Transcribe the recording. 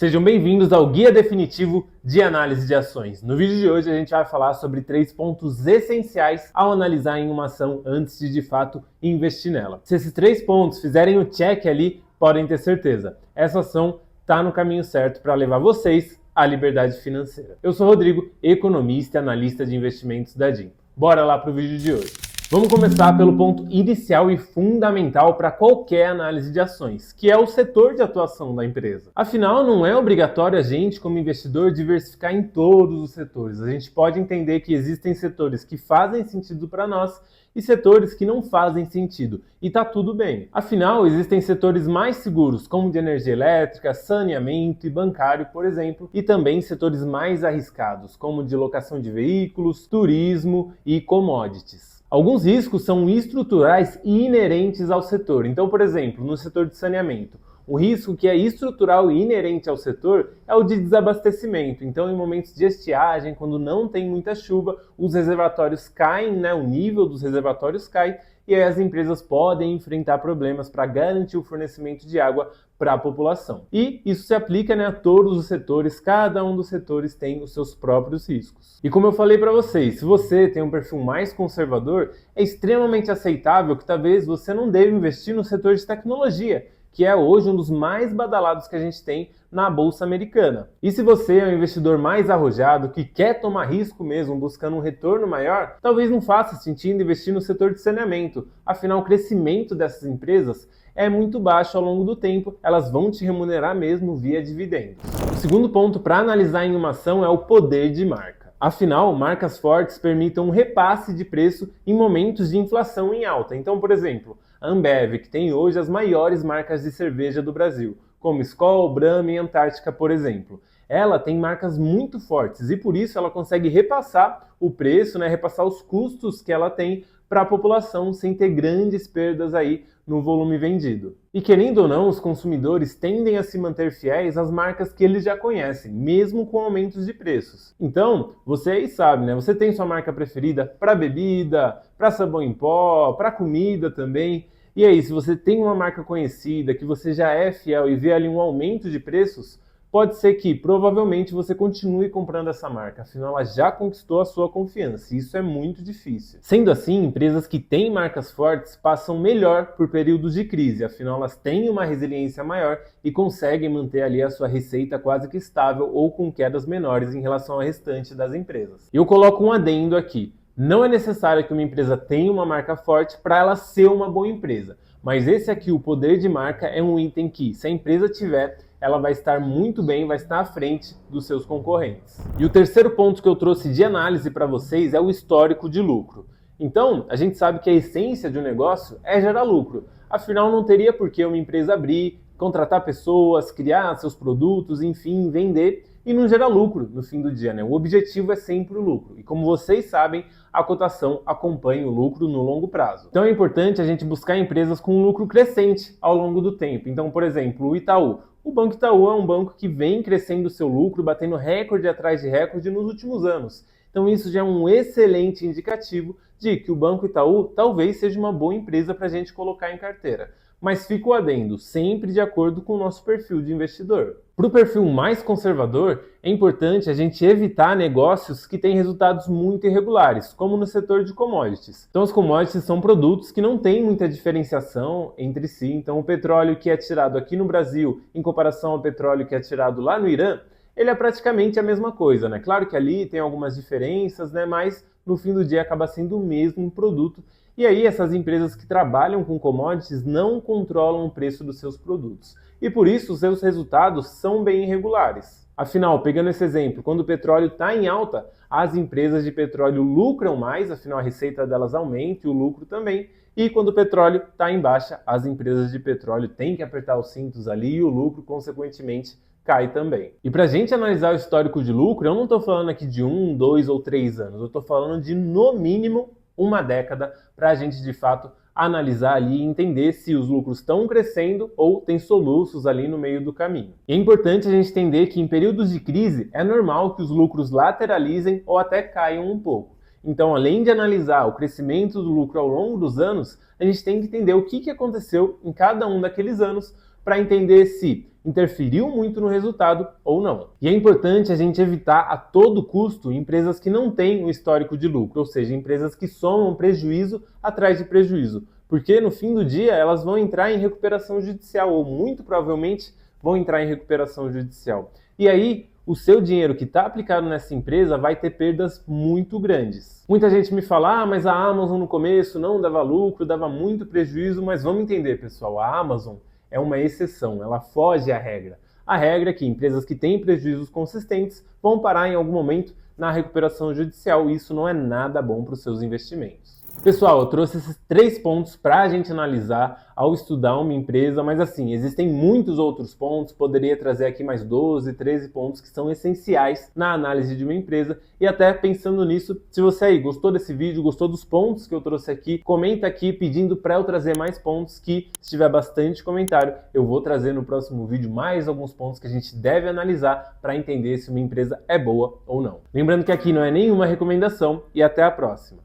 Sejam bem-vindos ao Guia Definitivo de Análise de Ações. No vídeo de hoje a gente vai falar sobre 3 pontos essenciais ao analisar em uma ação antes de fato investir nela. Se esses 3 pontos fizerem o check ali, podem ter certeza, essa ação está no caminho certo para levar vocês à liberdade financeira. Eu sou Rodrigo, economista e analista de investimentos da DIM. Bora lá para o vídeo de hoje. Vamos começar pelo ponto inicial e fundamental para qualquer análise de ações, que é o setor de atuação da empresa. Afinal, não é obrigatório a gente, como investidor, diversificar em todos os setores. A gente pode entender que existem setores que fazem sentido para nós e setores que não fazem sentido, e tá tudo bem. Afinal, existem setores mais seguros, como de energia elétrica, saneamento e bancário, por exemplo, e também setores mais arriscados, como de locação de veículos, turismo e commodities. Alguns riscos são estruturais e inerentes ao setor. Então, por exemplo, no setor de saneamento, o risco que é estrutural e inerente ao setor é o de desabastecimento. Então, em momentos de estiagem, quando não tem muita chuva, os reservatórios caem, o nível dos reservatórios cai, e aí as empresas podem enfrentar problemas para garantir o fornecimento de água para a população. E isso se aplica a todos os setores, cada um dos setores tem os seus próprios riscos. E como eu falei para vocês, se você tem um perfil mais conservador, é extremamente aceitável que talvez você não deva investir no setor de tecnologia, que é hoje um dos mais badalados que a gente tem na Bolsa Americana. E se você é um investidor mais arrojado, que quer tomar risco mesmo, buscando um retorno maior, talvez não faça sentido investir no setor de saneamento. Afinal, o crescimento dessas empresas é muito baixo ao longo do tempo, elas vão te remunerar mesmo via dividendos. O segundo ponto para analisar em uma ação é o poder de marca. Afinal, marcas fortes permitem um repasse de preço em momentos de inflação em alta. Então, por exemplo, a Ambev, que tem hoje as maiores marcas de cerveja do Brasil, como Skol, Brahma e Antártica, por exemplo. Ela tem marcas muito fortes e por isso ela consegue repassar o preço, repassar os custos que ela tem para a população sem ter grandes perdas aí no volume vendido. E querendo ou não, os consumidores tendem a se manter fiéis às marcas que eles já conhecem, mesmo com aumentos de preços. Então, você aí sabe, você tem sua marca preferida para bebida, para sabão em pó, para comida também. E aí, se você tem uma marca conhecida, que você já é fiel e vê ali um aumento de preços, pode ser que, provavelmente, você continue comprando essa marca, afinal ela já conquistou a sua confiança, e isso é muito difícil. Sendo assim, empresas que têm marcas fortes passam melhor por períodos de crise, afinal elas têm uma resiliência maior e conseguem manter ali a sua receita quase que estável ou com quedas menores em relação ao restante das empresas. Eu coloco um adendo aqui. Não é necessário que uma empresa tenha uma marca forte para ela ser uma boa empresa, mas esse aqui, o poder de marca, é um item que, se a empresa tiver, ela vai estar muito bem, vai estar à frente dos seus concorrentes. E o terceiro ponto que eu trouxe de análise para vocês é o histórico de lucro. Então, a gente sabe que a essência de um negócio é gerar lucro. Afinal, não teria por que uma empresa abrir, contratar pessoas, criar seus produtos, enfim, vender e não gerar lucro no fim do dia, O objetivo é sempre o lucro. E como vocês sabem, a cotação acompanha o lucro no longo prazo. Então é importante a gente buscar empresas com lucro crescente ao longo do tempo. Então, por exemplo, o Itaú. O Banco Itaú é um banco que vem crescendo o seu lucro, batendo recorde atrás de recorde nos últimos anos. Então isso já é um excelente indicativo de que o Banco Itaú talvez seja uma boa empresa para a gente colocar em carteira. Mas fica o adendo, sempre de acordo com o nosso perfil de investidor. Para o perfil mais conservador, é importante a gente evitar negócios que têm resultados muito irregulares, como no setor de commodities. Então, os commodities são produtos que não têm muita diferenciação entre si. Então, o petróleo que é tirado aqui no Brasil, em comparação ao petróleo que é tirado lá no Irã, ele é praticamente a mesma coisa, Claro que ali tem algumas diferenças, mas no fim do dia acaba sendo o mesmo produto. E aí essas empresas que trabalham com commodities não controlam o preço dos seus produtos. E por isso os seus resultados são bem irregulares. Afinal, pegando esse exemplo, quando o petróleo está em alta, as empresas de petróleo lucram mais, afinal a receita delas aumenta e o lucro também. E quando o petróleo está em baixa, as empresas de petróleo têm que apertar os cintos ali e o lucro, consequentemente, cai também. E para a gente analisar o histórico de lucro, eu não estou falando aqui de 1, 2 ou 3 anos, eu estou falando de no mínimo uma década para a gente de fato analisar ali e entender se os lucros estão crescendo ou tem soluços ali no meio do caminho. E é importante a gente entender que em períodos de crise é normal que os lucros lateralizem ou até caiam um pouco. Então, além de analisar o crescimento do lucro ao longo dos anos, a gente tem que entender o que aconteceu em cada um daqueles anos para entender se interferiu muito no resultado ou não. E é importante a gente evitar a todo custo empresas que não têm um histórico de lucro, ou seja, empresas que somam prejuízo atrás de prejuízo, porque no fim do dia elas vão entrar em recuperação judicial ou muito provavelmente vão entrar em recuperação judicial. E aí, o seu dinheiro que está aplicado nessa empresa vai ter perdas muito grandes. Muita gente me fala, mas a Amazon no começo não dava lucro, dava muito prejuízo, mas vamos entender, pessoal, a Amazon é uma exceção, ela foge à regra. A regra é que empresas que têm prejuízos consistentes vão parar em algum momento na recuperação judicial e isso não é nada bom para os seus investimentos. Pessoal, eu trouxe esses 3 pontos para a gente analisar ao estudar uma empresa, mas assim, existem muitos outros pontos, poderia trazer aqui mais 12, 13 pontos que são essenciais na análise de uma empresa e até pensando nisso, se você aí gostou desse vídeo, gostou dos pontos que eu trouxe aqui, comenta aqui pedindo para eu trazer mais pontos que, se tiver bastante comentário, eu vou trazer no próximo vídeo mais alguns pontos que a gente deve analisar para entender se uma empresa é boa ou não. Lembrando que aqui não é nenhuma recomendação e até a próxima.